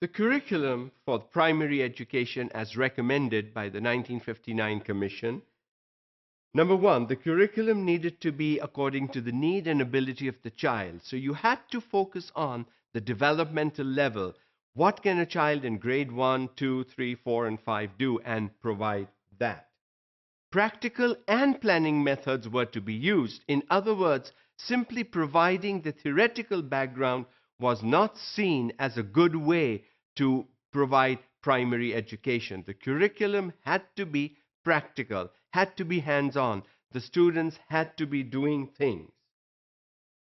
The curriculum for primary education as recommended by the 1959 Commission. Number one, the curriculum needed to be according to the need and ability of the child. So you had to focus on the developmental level. What can a child in grade 1, 2, 3, 4, and 5 do and provide that? Practical and planning methods were to be used. In other words, simply providing the theoretical background was not seen as a good way to provide primary education. The curriculum had to be practical, had to be hands-on. The students had to be doing things.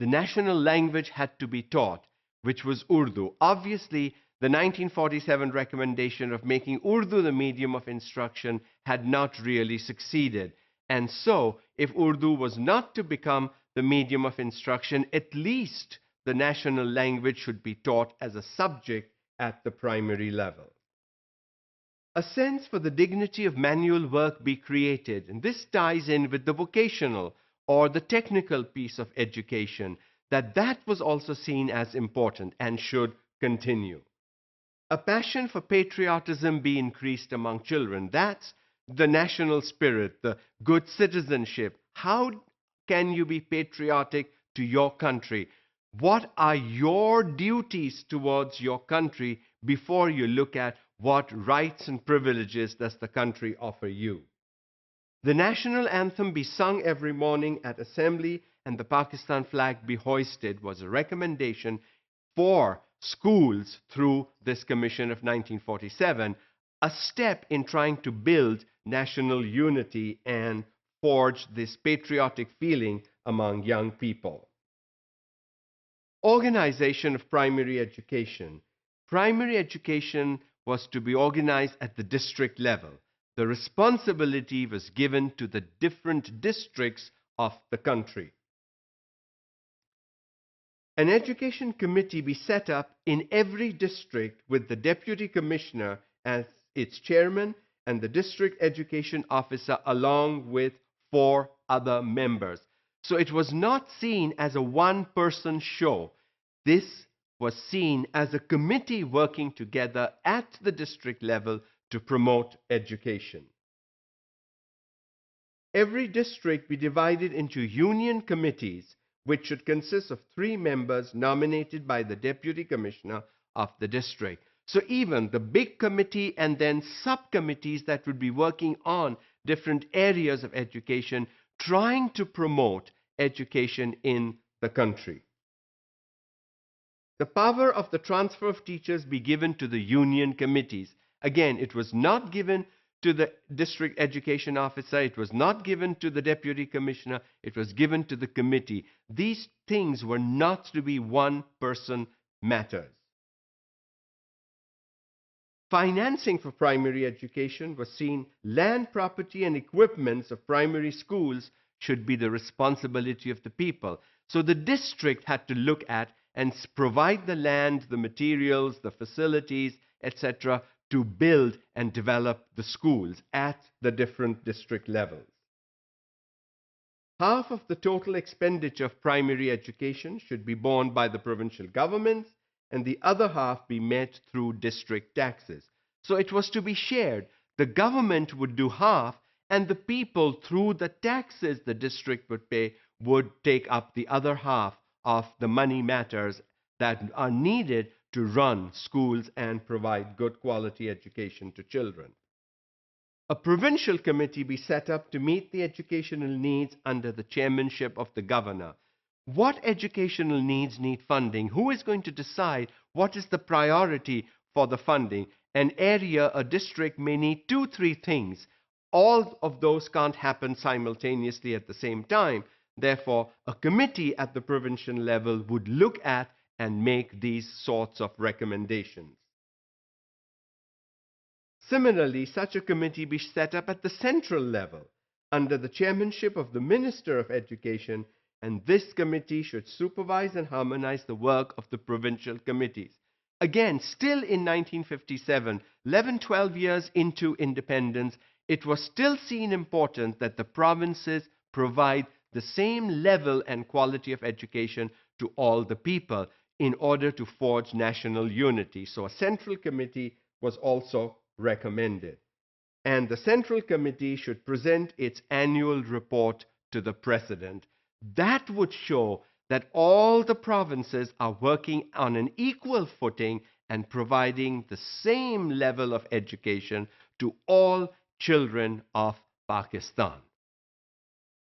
The national language had to be taught, which was Urdu. Obviously, the 1947 recommendation of making Urdu the medium of instruction had not really succeeded. And so, if Urdu was not to become the medium of instruction, at least the national language should be taught as a subject at the primary level. A sense for the dignity of manual work be created, and this ties in with the vocational or the technical piece of education, that was also seen as important and should continue. A passion for patriotism be increased among children. That's the national spirit, the good citizenship. How can you be patriotic to your country? What are your duties towards your country before you look at what rights and privileges does the country offer you? The national anthem be sung every morning at assembly and the Pakistan flag be hoisted was a recommendation for schools through this commission of 1947, a step in trying to build national unity and forge this patriotic feeling among young people. Organization of primary education. Primary education was to be organized at the district level. The responsibility was given to the different districts of the country. An education committee be set up in every district with the deputy commissioner as its chairman and the district education officer along with 4 other members. So it was not seen as a one-person show. This was seen as a committee working together at the district level to promote education. Every district be divided into union committees, which should consist of 3 members nominated by the deputy commissioner of the district. So even the big committee and then subcommittees that would be working on different areas of education, trying to promote education in the country. The power of the transfer of teachers be given to the union committees. Again, it was not given to the district education officer, it was not given to the deputy commissioner, it was given to the committee. These things were not to be one-person matters. Financing for primary education was seen land, property, and equipments of primary schools should be the responsibility of the people. So the district had to look at and provide the land, the materials, the facilities, etc., to build and develop the schools at the different district levels. Half of the total expenditure of primary education should be borne by the provincial governments, and the other half be met through district taxes. So it was to be shared. The government would do half, and the people, through the taxes the district would pay, would take up the other half of the money matters that are needed to run schools and provide good quality education to children. A provincial committee be set up to meet the educational needs under the chairmanship of the governor. What educational needs need funding? Who is going to decide what is the priority for the funding? An area, a district may need 2, 3 things. All of those can't happen simultaneously at the same time. Therefore, a committee at the provincial level would look at and make these sorts of recommendations. Similarly, such a committee be set up at the central level under the chairmanship of the Minister of Education, and this committee should supervise and harmonize the work of the provincial committees. Again, still in 1957, 11, 12 years into independence, it was still seen important that the provinces provide the same level and quality of education to all the people. in order to forge national unity. So a central committee was also recommended. And the central committee should present its annual report to the president. That would show that all the provinces are working on an equal footing and providing the same level of education to all children of Pakistan.